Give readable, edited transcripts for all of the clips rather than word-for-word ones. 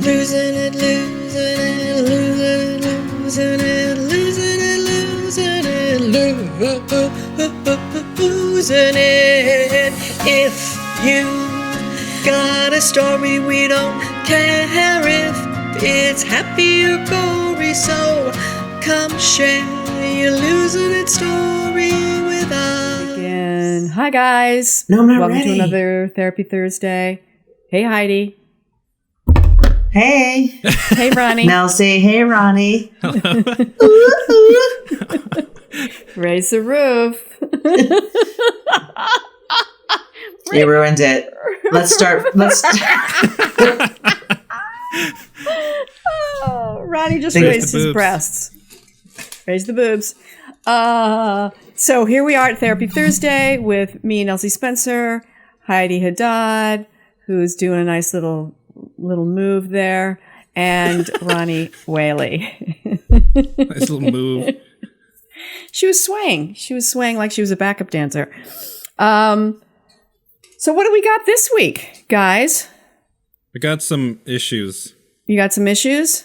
losing it, losing it, losing it, losing it, losing it, losing it. If you got a story, we don't care if it's happy or gory, so come share your losing it story with us. Again. Hi guys. No, I'm not Welcome ready. to another Therapy Thursday. Hey Heidi. Hey. Hey Ronnie. Nelsie. Hey, Ronnie. Raise the roof. You ruined it. Let's start. Oh, Ronnie just Raise raised the his boobs. breasts. Raise the boobs. So here we are at Therapy Thursday with me, Nelsie Spencer, Heidi Haddad, who's doing a nice little move there, and Ronnie Whaley. Nice little move. She was swaying. She was swaying like she was a backup dancer. So what do we got this week, guys? I got some issues. You got some issues?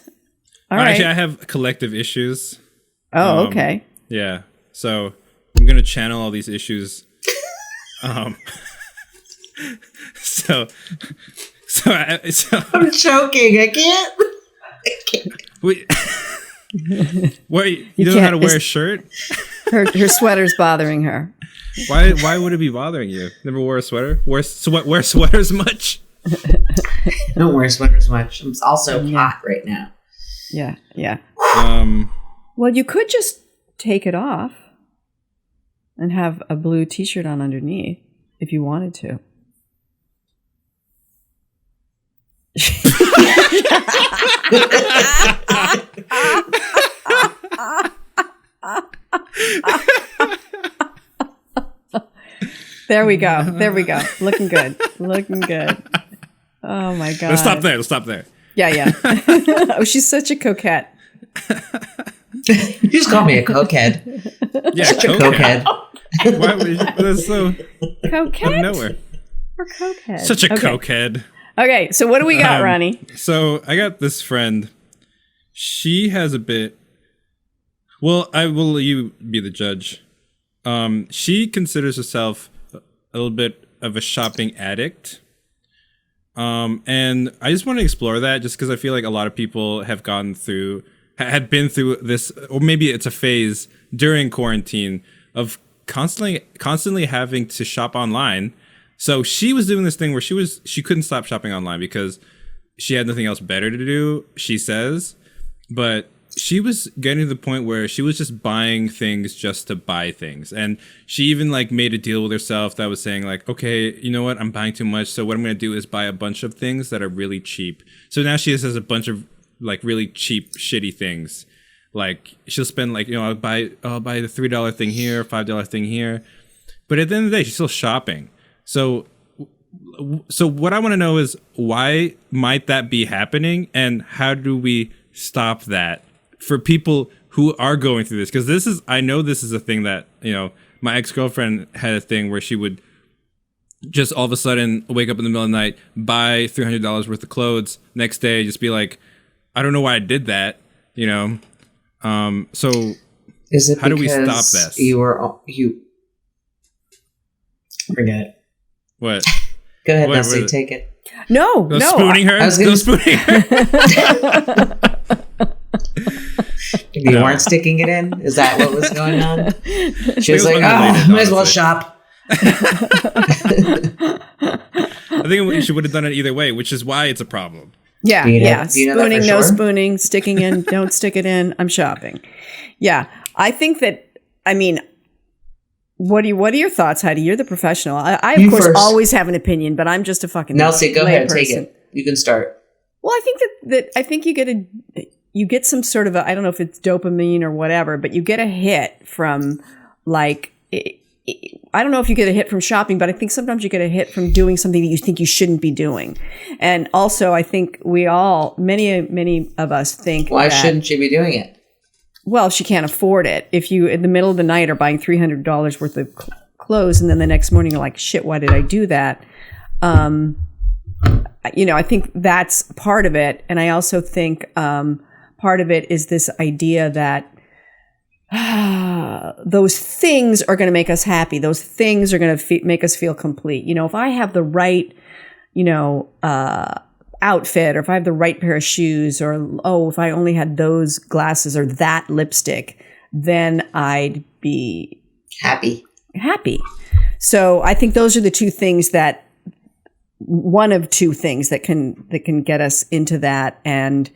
All right. Actually, I have collective issues. Oh, okay. Yeah. So I'm going to channel all these issues. So I'm choking. I can't. wait. Wait, you don't know how to wear a shirt? Her sweater's bothering her. Why would it be bothering you? Never wore a sweater? Wear sweaters much? I don't wear sweaters much. I'm also hot right now. Yeah, yeah. Um, Well, you could just take it off and have a blue t-shirt on underneath if you wanted to. There we go. There we go. Looking good. Looking good. Oh my God. let's stop there. Yeah, yeah. Oh, she's such a coquette. You just call me a cokehead. Yeah, Such a cokehead. Why would you, that's so Coquette? out of nowhere. Or cokehead? Such a Okay. cokehead. Okay, so what do we got, Ronnie? So I got this friend. She has a bit. Well, I will. You be the judge. She considers herself a little bit of a shopping addict. And I just want to explore that, just because I feel like a lot of people have gone through, had been through this, or maybe it's a phase during quarantine of constantly having to shop online. So she was doing this thing where she couldn't stop shopping online because she had nothing else better to do, she says. But she was getting to the point where she was just buying things just to buy things. And she even like made a deal with herself that was saying like, okay, you know what? I'm buying too much. So what I'm going to do is buy a bunch of things that are really cheap. So now she just has a bunch of like really cheap, shitty things. Like she'll spend like, I'll buy the $3 thing here, $5 thing here. But at the end of the day, she's still shopping. So what I want to know is, why might that be happening, and how do we stop that for people who are going through this? Because I know this is a thing that, my ex-girlfriend had a thing where she would just all of a sudden wake up in the middle of the night, buy $300 worth of clothes, next day just be like, I don't know why I did that, So Is it how do we stop because this? you forget it. What? Go ahead, What Nelsie, was it? take it. No. Spooning her? I was gonna- Spooning her? You No. weren't sticking it in? Is that what was going on? She was It was like, unrelated, might as well honestly. shop. I think she would have done it either way, which is why it's a problem. Yeah, Do you know- yeah. do you know that Spooning, for no sure? spooning, sticking in, don't stick it in. I'm shopping. Yeah. I think that, what are your thoughts, Heidi? You're the professional. I of You course, first. always have an opinion, but I'm just a fucking Nelsie, go ahead, take layperson. it. You can start. Well, I think that I think you get some sort of I don't know if it's dopamine or whatever, but you get a hit from like, I don't know if you get a hit from shopping, but I think sometimes you get a hit from doing something that you think you shouldn't be doing. And also I think many of us think Why that, shouldn't she be doing it? well, if she can't afford it, if you in the middle of the night are buying $300 worth of clothes and then the next morning you're like, shit, why did I do that? I think that's part of it. And I also think part of it is this idea that those things are going to make us happy. Those things are going to make us feel complete. If I have the right, outfit, or if I have the right pair of shoes, or, if I only had those glasses or that lipstick, then I'd be Happy. So I think those are the two things one of two things that can get us into that. And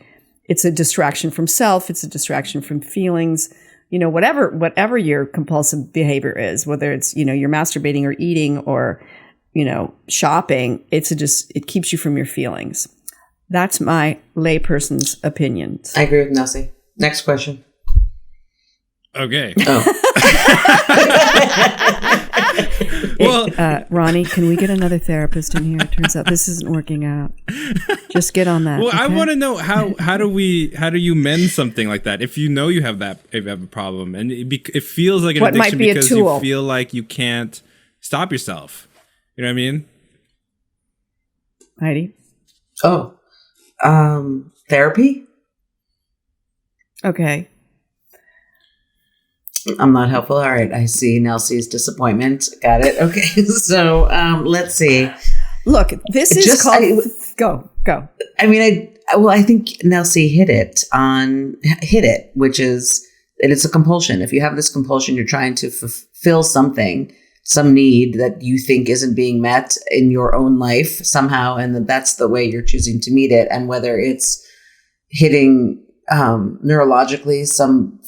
it's a distraction from self. It's a distraction from feelings. Whatever your compulsive behavior is, whether it's, you're masturbating or eating or, shopping, it keeps you from your feelings. That's my layperson's opinion. I agree with Nelsie. Next question. Okay. Oh. Well, Ronnie, can we get another therapist in here? It turns out this isn't working out. Just get on that. well, okay? I want to know how do you mend something like that? If you know you have a problem, and it feels like an What might addiction be a because tool? you feel like you can't stop yourself. You know what I mean? Heidi? Oh. Therapy? Okay. I'm not helpful. All right. I see Nelsie's disappointment. Got it. Okay. So, let's see. Look, this is called... Go. I mean, I think Nelsie hit it, which is that it's a compulsion. If you have this compulsion, you're trying to fulfill some need that you think isn't being met in your own life somehow. And that's the way you're choosing to meet it. And whether it's hitting neurologically,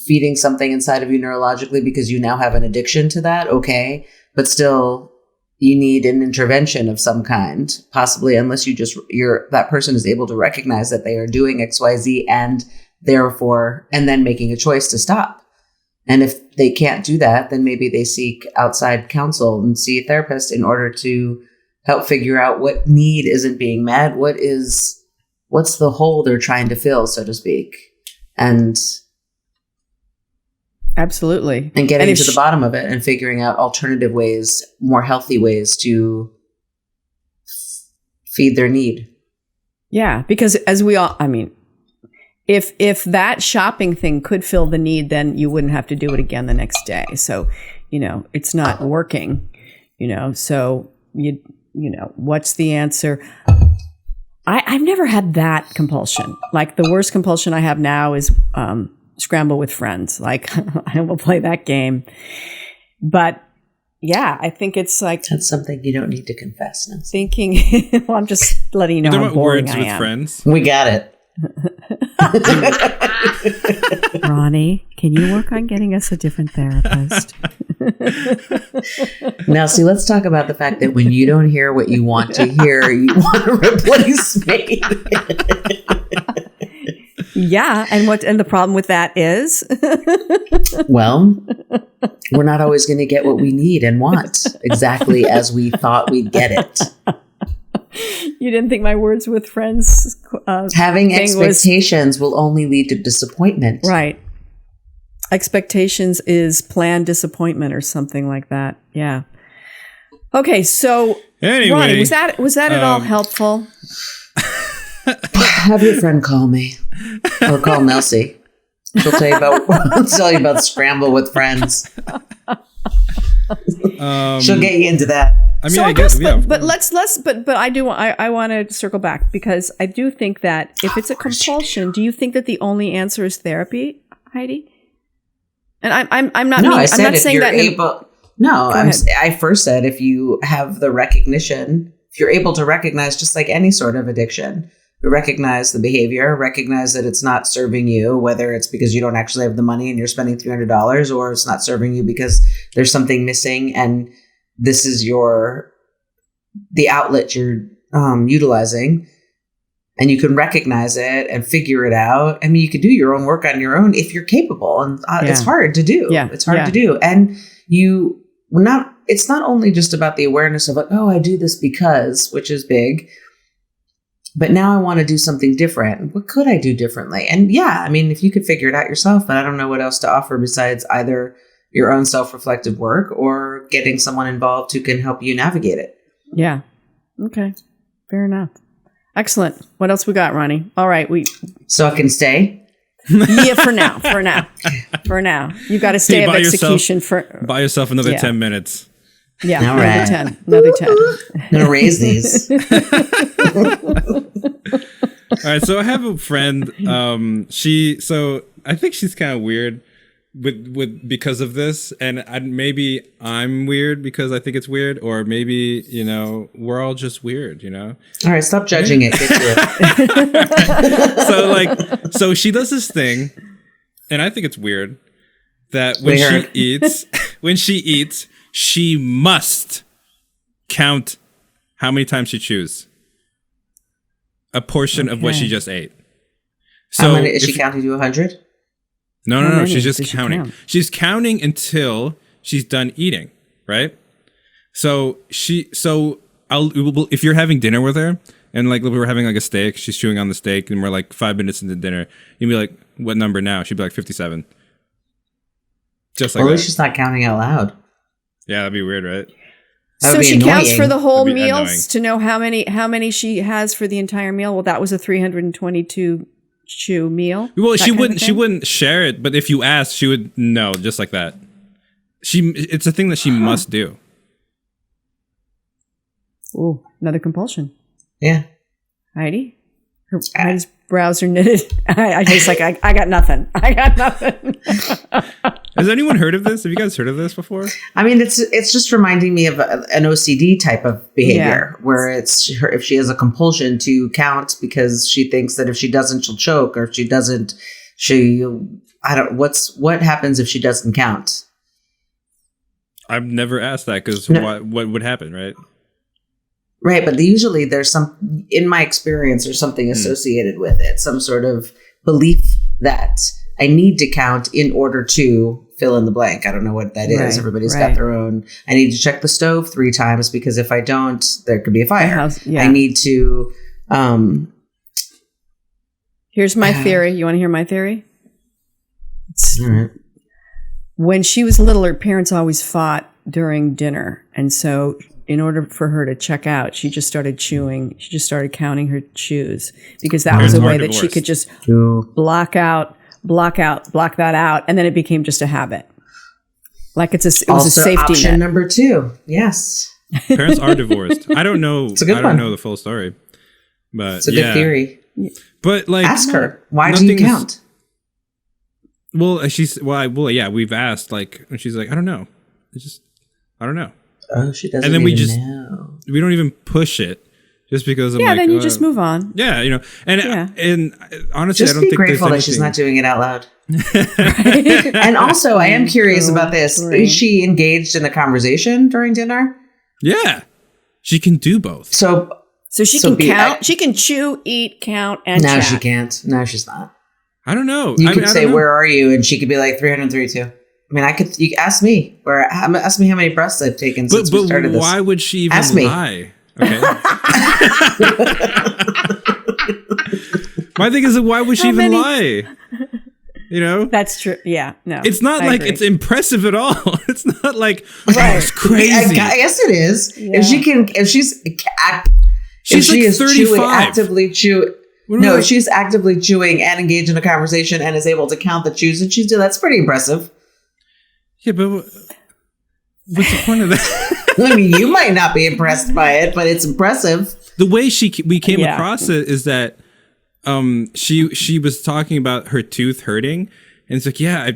feeding something inside of you neurologically because you now have an addiction to that. Okay. But still you need an intervention of some kind, possibly, unless that person is able to recognize that they are doing XYZ and then making a choice to stop. And if they can't do that, then maybe they seek outside counsel and see a therapist in order to help figure out what need isn't being met. What's the hole they're trying to fill, so to speak. And absolutely. And getting to the bottom of it and figuring out alternative ways, more healthy ways to feed their need. Yeah, because if that shopping thing could fill the need, then you wouldn't have to do it again the next day. So, it's not working, so what's the answer? I've never had that compulsion. Like, the worst compulsion I have now is scramble with friends. Like, I will play that game. But yeah, I think it's like... That's something you don't need to confess now. Thinking, well, I'm just letting you know how boring I am. With friends? We got it. Ronnie, can you work on getting us a different therapist? Now, see, let's talk about the fact that when you don't hear what you want to hear, you want to replace me. Yeah, and the problem with that is? Well, we're not always going to get what we need and want exactly as we thought we'd get it. You didn't think my words with friends having expectations will only lead to disappointment. Right. Expectations is planned disappointment or something like that. Yeah. Okay, so anyway, Ronnie, was that at all helpful? Have your friend call me or call Nelsie. She'll tell you about scramble with friends. She'll get you into that. I mean, so I guess, but I want to circle back because I do think that if it's a compulsion, do you think that the only answer is therapy, Heidi? And I'm not. No, mean, I said I'm not if saying you're that. able. No, I first said if you have the recognition, if you're able to recognize, just like any sort of addiction, recognize the behavior, recognize that it's not serving you, whether it's because you don't actually have the money and you're spending $300, or it's not serving you because there's something missing and this is the outlet you're utilizing, and you can recognize it and figure it out. I mean, you can do your own work on your own if you're capable, and it's hard to do. Yeah. It's hard to do. And it's not only just about the awareness of like, oh, I do this because, which is big, but now I want to do something different. What could I do differently? And yeah, I mean, if you could figure it out yourself, but I don't know what else to offer besides either your own self-reflective work or getting someone involved who can help you navigate it. Yeah. Okay. Fair enough. Excellent. What else we got, Ronnie? All right. So I can stay? Yeah, for now. You got to stay of execution buy yourself another Yeah. 10 minutes. Yeah, All another right. 10. Another 10. I'm going to raise these. All right, so I have a friend. So I think she's kind of weird with because of this, and maybe I'm weird because I think it's weird, or maybe we're all just weird, All right, stop judging it. Get to it. So she does this thing, and I think it's weird that when she eats, she must count how many times she chews a portion of what she just ate. So How many, is she counting to 100? No. She's just does she counting. count? She's counting until she's done eating, right? So if you're having dinner with her and like we were having like a steak, she's chewing on the steak and we're like 5 minutes into dinner, you'd be like, "What number now?" She'd be like 57. Just like Or at that. least she's not counting out loud. Yeah, that'd be weird, right? That So would be she counts for annoying. the whole That'd be meals annoying. to know how many she has for the entire meal. Well, that was a 322 chew meal. Well, That she kind of wouldn't. She thing? wouldn't share it, but if you asked, she would know, just like that. It's a thing that she must do. Ooh, another compulsion. Yeah. Heidi? Heidi's brows are knitted. I just like, I got nothing. I got nothing. Has anyone heard of this? Have you guys heard of this before? I mean, it's just reminding me of an OCD type of behavior where it's if she has a compulsion to count because she thinks that if she doesn't, she'll choke, or if she doesn't, what happens if she doesn't count? I've never asked that because what would happen, right? Right. But usually there's in my experience, there's something associated with it, some sort of belief that I need to count in order to fill in the blank. I don't know what that is. Right, Everybody's right. got their own. I need to check the stove 3 times because if I don't, there could be a fire. Yeah. I need to. Here's my theory. You want to hear my theory? All right. When she was little, her parents always fought during dinner. And so in order for her to check out, she just started chewing. She just started counting her chews because that was a way that she could just block that out. And then it became just a habit. Like it was a safety option net. number 2. Yes. Parents are divorced. I don't know. It's a good I one. don't know the full story, but It's a good theory. But like, Ask her. Why do you count? Well, yeah, we've asked like, and she's like, I don't know. I don't know. Oh, she doesn't. And then we know. don't even push it just because I'm Then you just move on. Yeah, and honestly, Just I don't be think grateful that there's she's anything- not doing it out loud. And also, I am curious about this. Is she engaged in a conversation during dinner? Yeah, she can do both. So she can count. She can chew, eat, count, and no, chat. she can't. No, she's not. I don't know. You could say, "Where are you?" and she could be like 332. I mean, you ask me. Ask me how many breaths I've taken since we started this. Why would she even Ask me. lie? Okay. My thing is, why would she even lie? That's true. Yeah, no. It's not I like agree. it's impressive at all. It's not like it's crazy. I guess it is. Yeah. If she's She's like 35. actively chewing. No, if she's actively chewing and engaged in a conversation and is able to count the chews that she's doing, that's pretty impressive. Yeah, but what's the point of that? I mean, you might not be impressed by it, but it's impressive. The way we came across it is that she was talking about her tooth hurting, and it's like, yeah,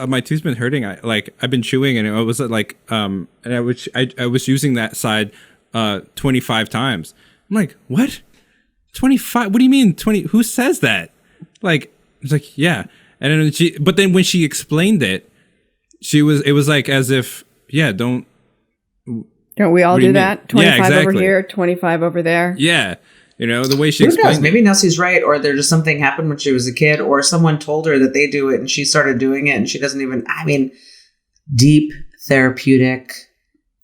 my tooth's been hurting. I've been chewing, and it was like and I was using that side 25 times. I'm like, what? 25? What do you mean 20? Who says that? Like, it's like, yeah. And then when she explained it, it was like as if, yeah, don't we all do that? 25 exactly. over here, 25 over there. Yeah. The way she Who knows? explained it. Maybe Nelsie's right, or there just something happened when she was a kid, or someone told her that they do it and she started doing it and she doesn't even, deep therapeutic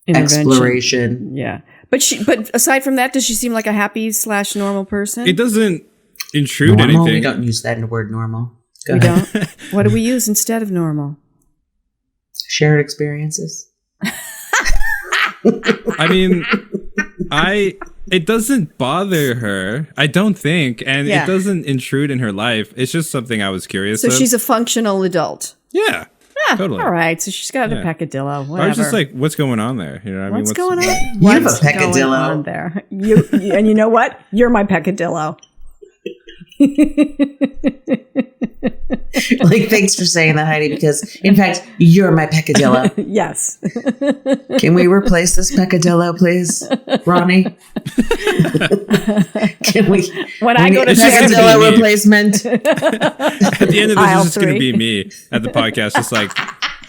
exploration. Yeah. But aside from that, does she seem like a happy / normal person? It doesn't intrude Normal? anything. We don't use that in the word normal. Go We ahead. don't? What do we use instead of normal? Shared experiences. I mean, it doesn't bother her, I don't think, and Yeah. it doesn't intrude in her life. It's just something I was curious So of. she's a functional adult. Yeah, totally. All right. So she's got a Yeah. peccadillo. Whatever. I was just like, what's going on there? You know what I mean? What's going on? You have a What's going peccadillo. on there? And you know what? You're my peccadillo. Like, thanks for saying that, Heidi, because in fact, you're my peccadillo. Yes. Can we replace this peccadillo, please, Ronnie? Can we? When I go to It's just gonna peccadillo be me. replacement. At the end of this, Aisle it's just going to three. be me at the podcast, just like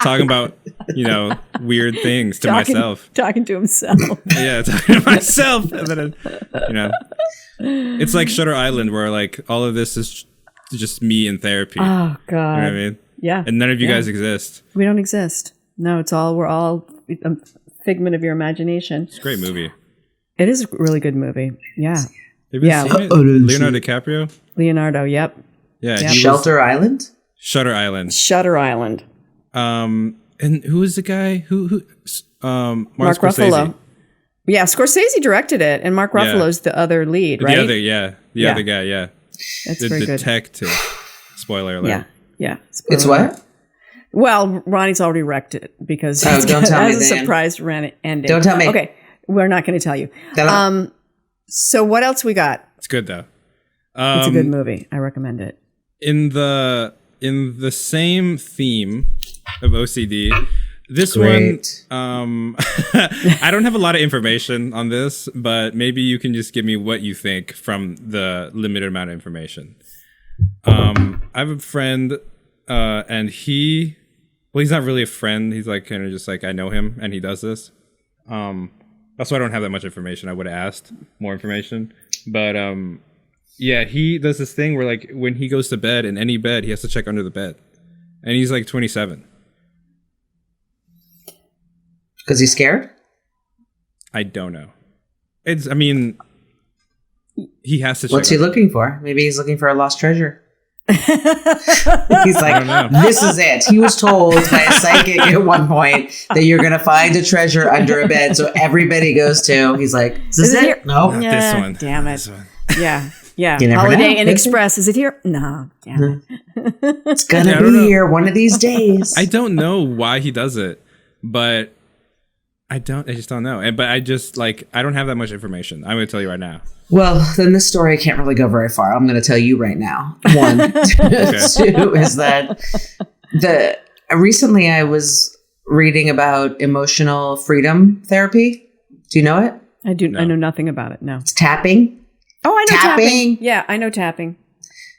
talking about, weird things to myself. Talking to himself. Yeah, talking to myself. And then, it's like Shutter Island, where like all of this is just me in therapy. Oh, God. You know what I mean? Yeah. And none of you guys exist. We don't exist. No, we're all a figment of your imagination. It's a great movie. It is a really good movie. Yeah. Have you Yeah. seen it? Leonardo DiCaprio? Leonardo, yep. Yeah. Yeah. He was Shelter Island. Shutter Island. Shutter Island. And who is the guy? Who? Mark Scorsese. Ruffalo. Yeah, Scorsese directed it, and Mark Ruffalo's the other lead, right? The other, the other guy, yeah. That's The very good. detective. Spoiler alert. Yeah, yeah. It's what? Well, Ronnie's already wrecked it because Oh, it's don't tell me has a then. surprise ending. Don't tell me. Okay, we're not going to tell you. So what else we got? It's good though. It's a good movie. I recommend it. In the same theme of OCD, this Great. one, I don't have a lot of information on this, but maybe you can just give me what you think from the limited amount of information. I have a friend, and he's not really a friend. He's like kind of just like, I know him and he does this. That's why I don't have that much information. I would have asked more information, but yeah, he does this thing where like when he goes to bed, in any bed, he has to check under the bed, and he's like 27. Because he's scared? I don't know. I mean, he has to check. What's he under- looking for? Maybe he's looking for a lost treasure. He's I don't like, know. this is it. He was told by a psychic at one point that you're going to find a treasure under a bed. So everybody goes to, he's like, is this Is it it? here? No. Not Yeah, this one. damn it. This one. Yeah, yeah. You never Holiday know. Inn Express. Is it here? No, damn it. It's going Yeah, I to don't be know. here one of these days. I don't know why he does it, but I just don't know. But I just like, I don't have that much information. I'm going to tell you right now. Well, then this story can't really go very far. I'm going to tell you right now. One. Two is that recently I was reading about emotional freedom therapy. Do you know it? I do. No. I know nothing about it. No. It's tapping. Oh, I know Tapping. tapping. Yeah, I know tapping.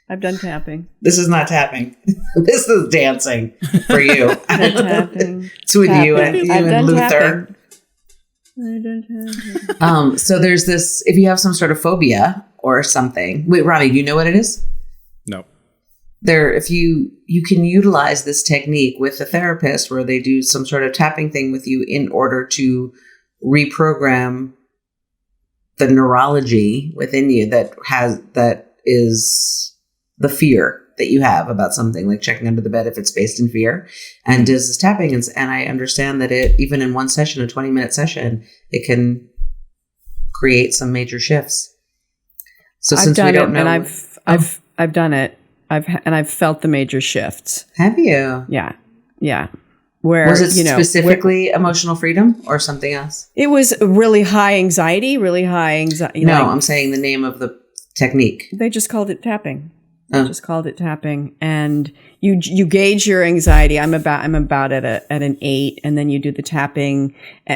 I've done tapping. This is not tapping. This is dancing for you. I've done tapping. It's with you and I've done Luther. tapping. I've done tapping. So there's this, if you have some sort of phobia or something. Wait, Ronnie, do you know what it is? No. If you can utilize this technique with a therapist where they do some sort of tapping thing with you in order to reprogram the neurology within you that is the fear that you have about something, like checking under the bed if it's based in fear, and does this tapping. And I understand that it, even in one session, a 20-minute session, it can create some major shifts. So I've since done we don't it, know, and I've done it. I've felt the major shifts. have you? Yeah, yeah. Where Was it where- specifically emotional freedom or something else? it was really high anxiety. Really high anxiety. No, I'm saying the name of the technique. They just called it tapping. Oh. Just called it tapping, and you gauge your anxiety. I'm about at an 8, and then you do the tapping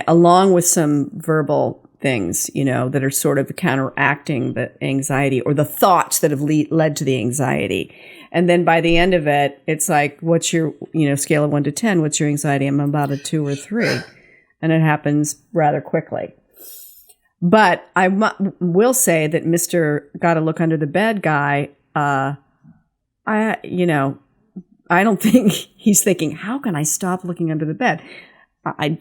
along with some verbal things, that are sort of counteracting the anxiety or the thoughts that have led to the anxiety. And then by the end of it, it's like, what's your scale of 1 to 10? What's your anxiety? I'm about a 2 or 3, and it happens rather quickly. But I will say that Mr. Gotta Look Under the Bed guy. I don't think he's thinking, how can I stop looking under the bed? I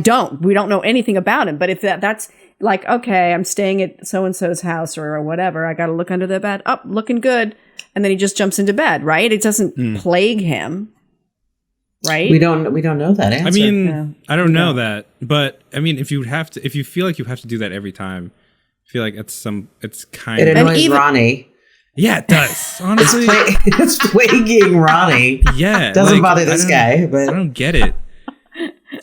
don't. We don't know anything about him. But if that's like, okay, I'm staying at so-and-so's house or whatever, I got to look under the bed. Oh, looking good. And then he just jumps into bed, right? It doesn't plague him, right? We don't know that answer. I mean, Yeah. I don't know that, but I mean, if you feel like you have to do that every time, feel like it's kind It of annoys even- Ronnie. yeah, it does. Honestly, It's plaguing Ronnie. yeah, Doesn't like, bother I this don't- guy, I but don't get it.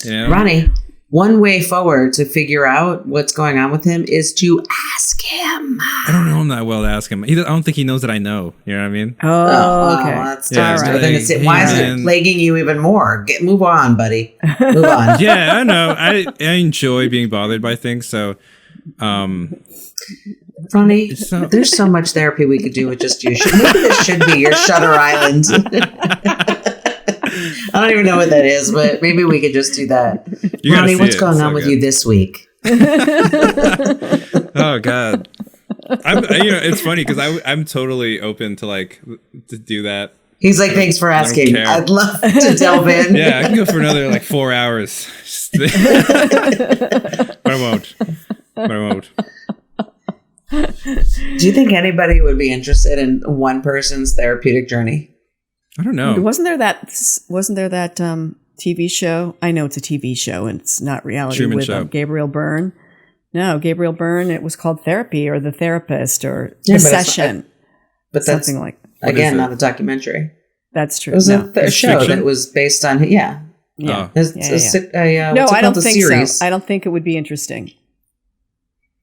You know? Ronnie, one way forward to figure out what's going on with him is to ask him. I don't know him that well to ask him. I don't think he knows that I know. You know what I mean? Oh, okay. Well, that's Yeah, tough. it's But then like, it's, hey, why is man. it plaguing you even more? Move on, buddy. Move on. Yeah, I know. I enjoy being bothered by things. So, Ronnie, So- there's so much therapy we could do with just you. Maybe this should be your Shutter Island. I don't even know what that is, but maybe we could just do that. You gotta Ronnie, see what's it. going It's on so with good. you this week? oh god, it's funny because I'm totally open to like to do that. He's like, thanks for asking. care. I'd love to delve in. Yeah, I can go for another like 4 hours, but I won't. Do you think anybody would be interested in one person's therapeutic journey? I don't know. Wasn't there that TV show? I know it's a TV show and it's not reality Truman with Show. Gabriel Byrne. No, Gabriel Byrne. It was called Therapy or The Therapist or Yeah, The but it's Session, But that's, something like. again, is it? not a documentary. That's true. It was No. a show fiction? that was based on, yeah. Yeah. Oh. It's Yeah. No, what's it I called? don't A think series. so. I don't think it would be interesting.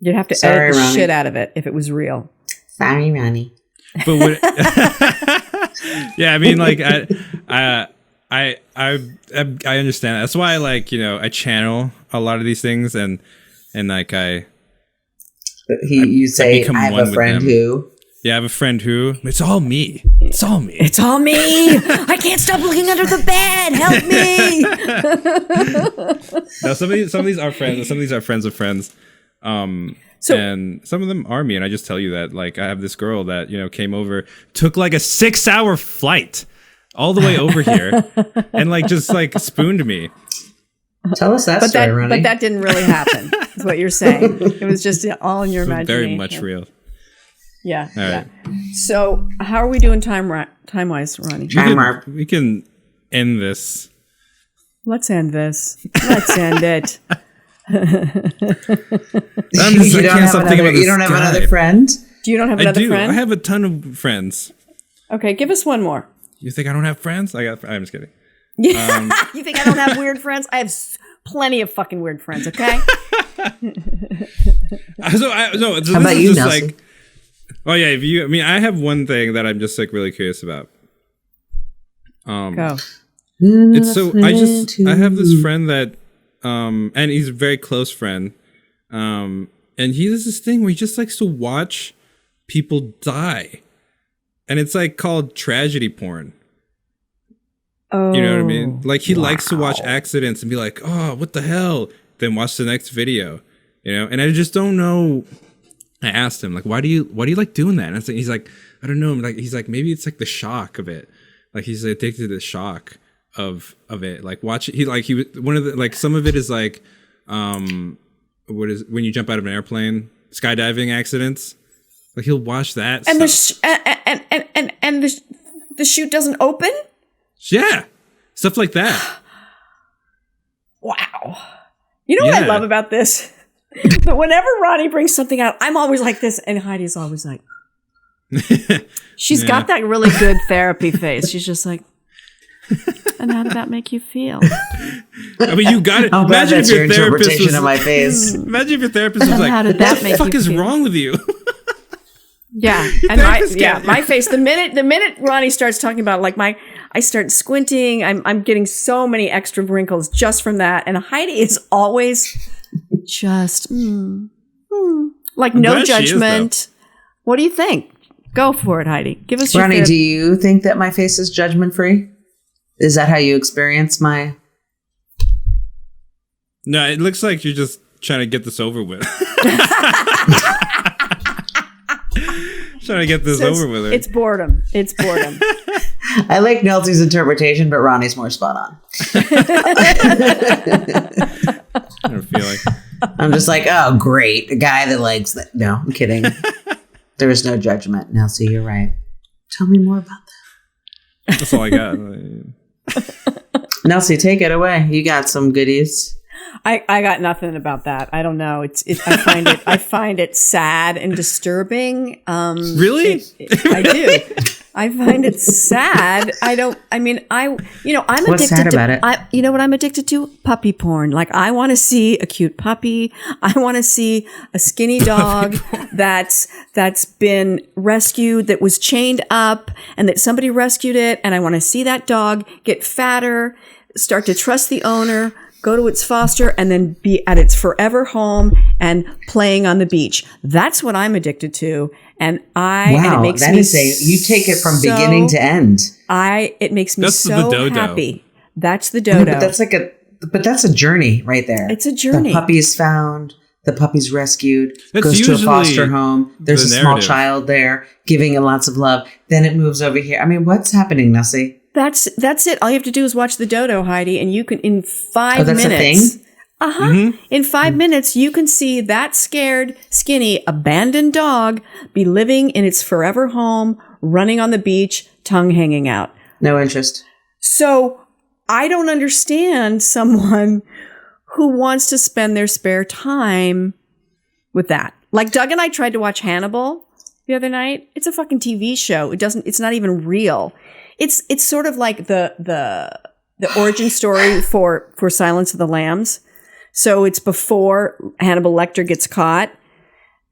You'd have to Sorry, edit the Ronnie. shit out of it if it was real. Sorry, Ronnie. But what? Yeah, I mean, like I understand. That's why, like, I channel a lot of these things, and like You say, become I have one a with friend them. who. I have a friend who it's all me. It's all me. It's all me. I can't stop looking under the bed. Help me. No, some of these are friends, and some of these are friends of friends. So- and some of them are me, and I just tell you that, like, I have this girl that came over, took like a 6-hour flight all the way over here, and like just like spooned me. Tell us that story, Ronnie. But that didn't really happen. Is what you're saying. It was just all in your imagination. Very much real. Yeah. All Yeah. right. So, how are we doing time wise, Ronnie? We can end this. Let's end this. Let's end it. I'm just, I can't stop thinking about you this don't have guy. another friend? Do you don't have I another do. friend? I have a ton of friends. Okay, give us one more. You think I don't have friends? I'm just kidding. Yeah. You think I don't have weird friends? I have plenty of fucking weird friends. Okay. So How this about is you, just Nelsie? like, oh yeah. I have one thing that I'm just like really curious about. Go. It's so I have this friend that and he's a very close friend. And he does this thing where he just likes to watch people die. And it's like called tragedy porn. Oh. You know what I mean? Like he likes to watch accidents and be like, "Oh, what the hell?" Then watch the next video. And I just don't know. I asked him, like, why do you like doing that? And he's like, I don't know. Like, he's like, maybe it's like the shock of it. Like he's addicted to the shock of it. Like watch it. He was one of the, like, some of it is like, what is when you jump out of an airplane, skydiving accidents. Like he'll watch that. And stuff. the chute doesn't open? Yeah. Stuff like that. Wow. You know what I Yeah. love about this? But whenever Ronnie brings something out, I'm always like this, and Heidi's always like, she's got that really good therapy face. She's just like, and how did that make you feel? I mean, you got it. I'm glad Imagine that's if your your therapist interpretation was, of my face. Imagine if your therapist was And like, how did "What that the make fuck you is feel?" wrong with you?" Yeah, and therapist can't- my face. The minute Ronnie starts talking about like I start squinting. I'm getting so many extra wrinkles just from that. And Heidi is always just like no glad she is, judgment. What do you think? Go for it, Heidi. Give us your Ronnie, favorite- do you think that my face is judgment free? Is that how you experience my? No, it looks like you're just trying to get this over with. Trying to get this So over with her. It's boredom. It's boredom. I like Nelsie's interpretation, but Ronnie's more spot on. I have a feeling. I'm just like, oh, great. A guy that likes that. No, I'm kidding. There is no judgment. Nelsie, you're right. Tell me more about that. That's all I got. Nelsie, take it away. You got some goodies. I got nothing about that. I don't know. I find it sad and disturbing. Really? I do. I find it sad. I'm What's addicted sad to about it? you know what I'm addicted to? Puppy porn. Like I want to see a cute puppy. I want to see a skinny dog that's been rescued, that was chained up and that somebody rescued it. And I want to see that dog get fatter, start to trust the owner, go to its foster, and then be at its forever home and playing on the beach. That's what I'm addicted to. And it makes that me is you take it from beginning to end. It makes me That's so the dodo. happy. That's the dodo. But that's a journey right there. It's a journey. The puppy is found. The puppy's rescued. That's goes to a usually foster home. There's the a small narrative. child there giving it lots of love. Then it moves over here. I mean, what's happening, Nelsie? That's it. All you have to do is watch the dodo, Heidi, and you can in 5 Oh, that's minutes. a thing? In 5 minutes, you can see that scared, skinny, abandoned dog be living in its forever home, running on the beach, tongue hanging out. No interest. So I don't understand someone who wants to spend their spare time with that. Like Doug and I tried to watch Hannibal the other night. It's a fucking TV show. It's not even real. It's sort of like the origin story for Silence of the Lambs. So it's before Hannibal Lecter gets caught.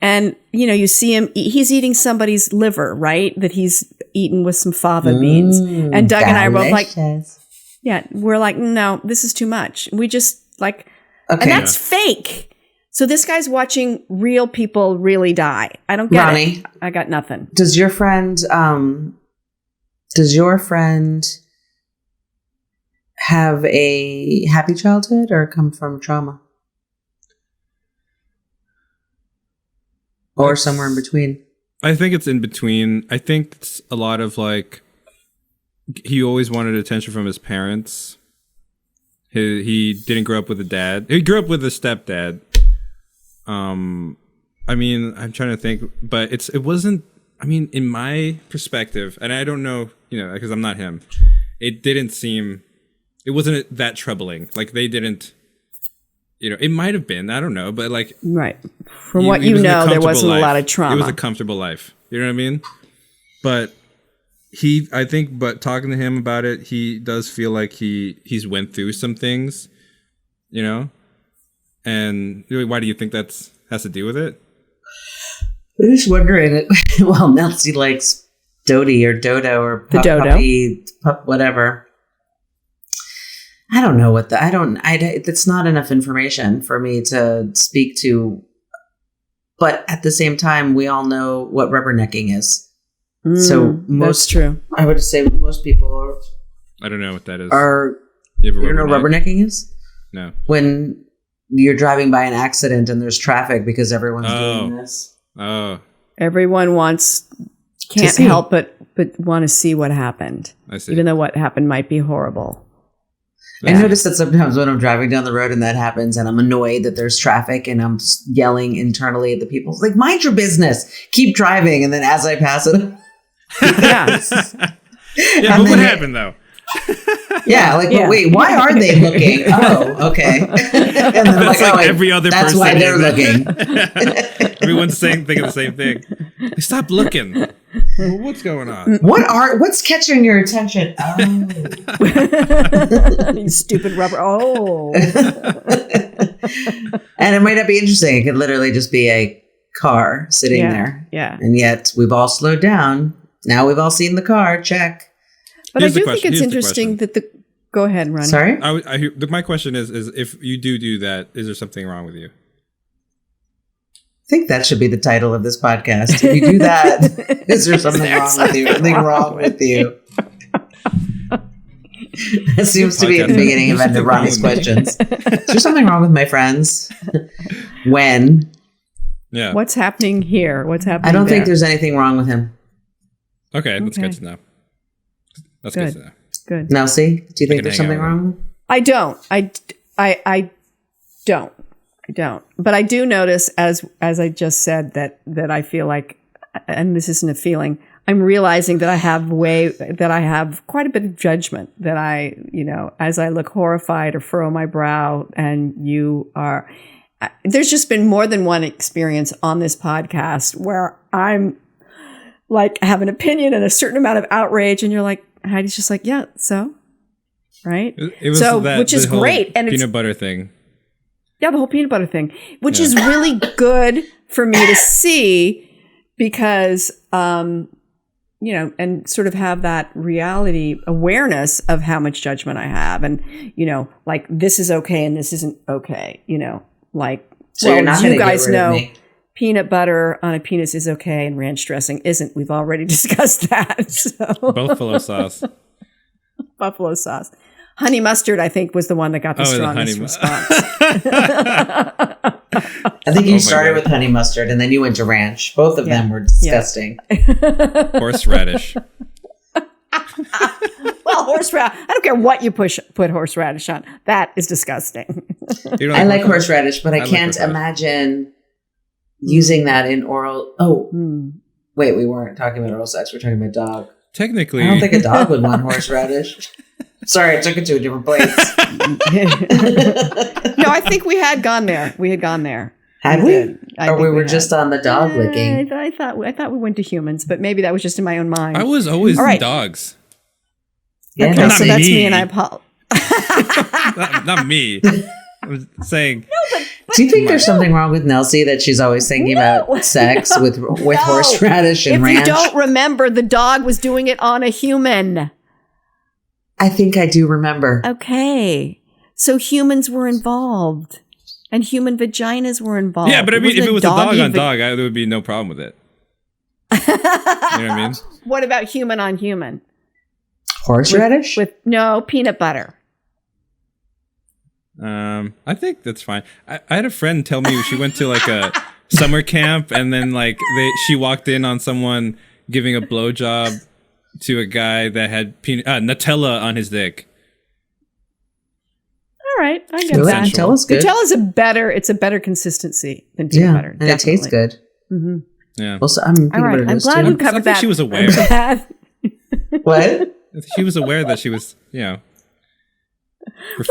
And, you see him, he's eating somebody's liver, right? That he's eaten with some fava beans. And Doug and I were both like, yeah, we're like, no, this is too much. We just like, and that's fake. So this guy's watching real people really die. I don't get Ronnie, it. I got nothing. Does your friend have a happy childhood or come from trauma? Or somewhere in between? I think it's in between. I think it's a lot of like, he always wanted attention from his parents. He didn't grow up with a dad. He grew up with a stepdad. I mean, I'm trying to think, but it wasn't, I mean, in my perspective, and I don't know, because I'm not him, it wasn't that troubling. Like they didn't, it might have been, I don't know, but like. Right. From what you know, there wasn't a lot of trauma. It was a comfortable life. You know what I mean? But but talking to him about it, he does feel like he's went through some things, and why do you think that's has to do with it? I'm just wondering. Well, Nelsie likes Dodie or Dodo or the dodo. Puppy, whatever. I don't know it's not enough information for me to speak to. But at the same time, we all know what rubbernecking is. So that's true. I would say most people I don't know what that is. You don't know what rubbernecking is? No. When you're driving by an accident and there's traffic because everyone's doing this. Oh. Everyone can't help but want to see what happened. I see. Even though what happened might be horrible. I notice that sometimes when I'm driving down the road and that happens and I'm annoyed that there's traffic and I'm yelling internally at the people, like, mind your business, keep driving. And then as I pass it. Yeah. Yeah, but what happened though? Yeah, like, but wait, why are they looking? Oh, okay. And then I'm That's like every other that's person. why they're looking. Everyone's thinking the same thing. Hey, stop looking. Well, what's going on? What's catching your attention? Oh. You stupid rubber. Oh. And it might not be interesting. It could literally just be a car sitting there. Yeah. And yet we've all slowed down. Now we've all seen the car. Check. But I do think it's interesting that go ahead, Ronnie. Sorry? My question is if you do that, is there something wrong with you? I think that should be the title of this podcast. If you do that, is there something wrong with you? Something wrong with you? That seems to be at the beginning of end of Ronnie's questions. Is there something wrong with my friends? When? Yeah. What's happening here? What's happening I don't think there? there's anything wrong with him. Okay, that's good to know. That's good to know. Good. Nelsie, do you think there's something wrong with him? I don't. I don't. But I do notice, as I just said, that I feel like and this isn't a feeling, I'm realizing that I have quite a bit of judgment, that I, as I look horrified or furrow my brow, and you are, there's just been more than one experience on this podcast where I'm like, have an opinion and a certain amount of outrage, and you're like, Heidi's just like, yeah, so, right? It was which is great. And peanut butter thing. Yeah, the whole peanut butter thing, which is really good for me to see, because, and sort of have that reality awareness of how much judgment I have. And, like, this is okay and this isn't okay, like, so you're not you guys get rid of know me. Peanut butter on a penis is okay and ranch dressing isn't. We've already discussed that. So. Buffalo sauce. Buffalo sauce. Honey mustard, I think, was the one that got the strongest response. I think you started with honey mustard and then you went to ranch. Both of them were disgusting. Horseradish. Well, horseradish. I don't care what you put horseradish on. That is disgusting. I like horseradish, but I can't imagine using that in oral. Oh, wait, we weren't talking about oral sex. We're talking about dog. Technically, I don't think a dog would want horseradish. Sorry, I took it to a different place. No, I think we had gone there. Had we? Or we were just on the dog licking? I thought we went to humans, but maybe that was just in my own mind. I was always dogs. Yeah, okay, so that's me, and I apologize. not me. I'm saying. Do you think there's something wrong with Nelsie, that she's always thinking about sex with horseradish and ranch? If you don't remember, the dog was doing it on a human. I think I do remember. Okay. So humans were involved. And human vaginas were involved. Yeah, but I mean, if it was a dog on dog, there would be no problem with it. You know what I mean? What about human on human? Horseradish? With no peanut butter. I think that's fine. I had a friend tell me she went to like a summer camp, and then like she walked in on someone giving a blowjob to a guy that had Nutella on his dick. All right, I get that. Nutella's good. Nutella's a better consistency than peanut butter. And it tastes good. Mm-hmm. Yeah. Also, I'm glad we covered that. She was aware. What? She was aware that she was,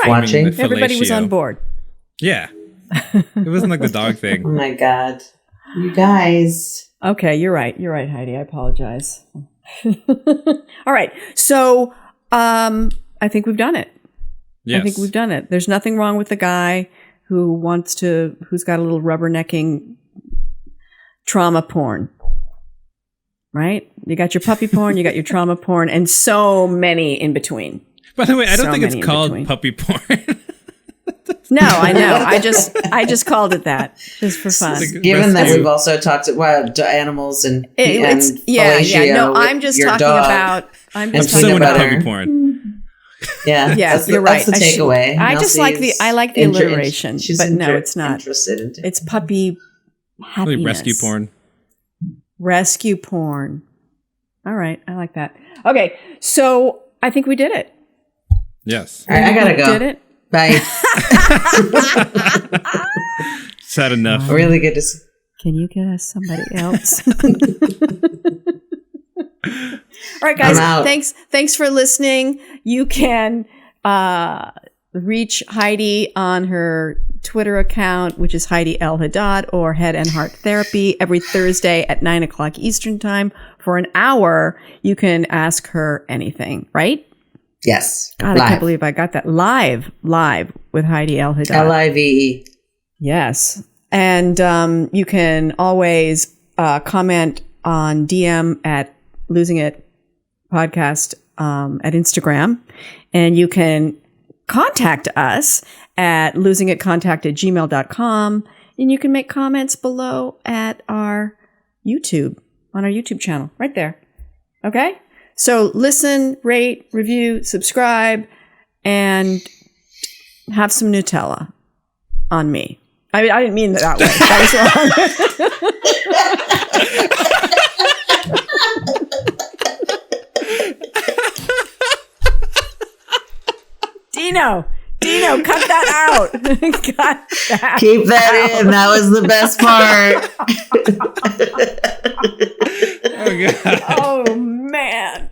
watching. Everybody was on board. Yeah. It wasn't like the dog thing. Oh my God. You guys. Okay, you're right, Heidi. I apologize. All right. So, I think we've done it. Yes. I think we've done it. There's nothing wrong with the guy who's got a little rubbernecking trauma porn. Right? You got your puppy porn, you got your trauma porn, and so many in between. By the way, I don't think it's called puppy porn. No, I know. I just called it that just for fun. Given that we've also talked about animals and fellatio, no, I'm just talking about puppy porn. Yeah, you're right. That's the takeaway. I just like the alliteration, but no, it's not. Interested in it's puppy happiness. Really rescue porn. Rescue porn. All right, I like that. Okay, so I think we did it. Yes. All right, I gotta go. Did it? Bye. Sad enough. Really good to see. Can you get us somebody else? All right, guys. Thanks for listening. You can reach Heidi on her Twitter account, which is Heidi L. Haddad, or Head and Heart Therapy, every Thursday at 9:00 Eastern Time. For an hour, you can ask her anything, right? Yes. God, I can't believe I got that. Live with Heidi L. Haddad. Live. Yes. And you can always comment on DM at Losing It Podcast at Instagram. And you can contact us at losingitcontact@gmail.com. And you can make comments below at our YouTube, on our YouTube channel, right there. Okay? So listen, rate, review, subscribe, and have some Nutella on me. I mean, I didn't mean that way. That was wrong. Dino, cut that out. Cut that Keep that out. in. That was the best part. God. Oh man.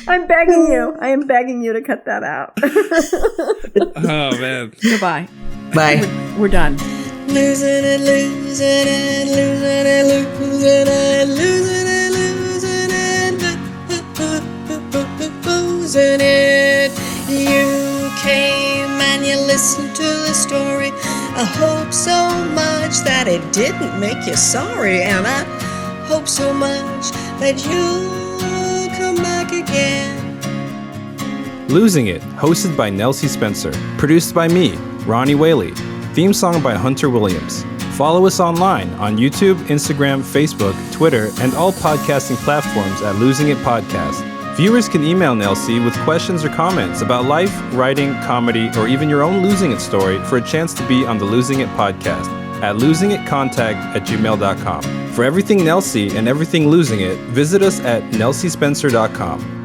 I'm begging you. I am begging you to cut that out. Oh man. Goodbye. Bye. We're done. Losing it, losing it, losing it, losing it, losing it, losing it, losing it. You came and you listened to the story. I hope so much that it didn't make you sorry, and I hope so much that you'll come back again. Losing It, hosted by Nelsie Spencer. Produced by me, Ronnie Whaley. Theme song by Hunter Williams. Follow us online on YouTube, Instagram, Facebook, Twitter, and all podcasting platforms at Losing It Podcast. Viewers can email Nelsie with questions or comments about life, writing, comedy, or even your own Losing It story for a chance to be on the Losing It Podcast at losingitcontact@gmail.com. For everything Nelsie and everything Losing It, visit us at nelsiespencer.com.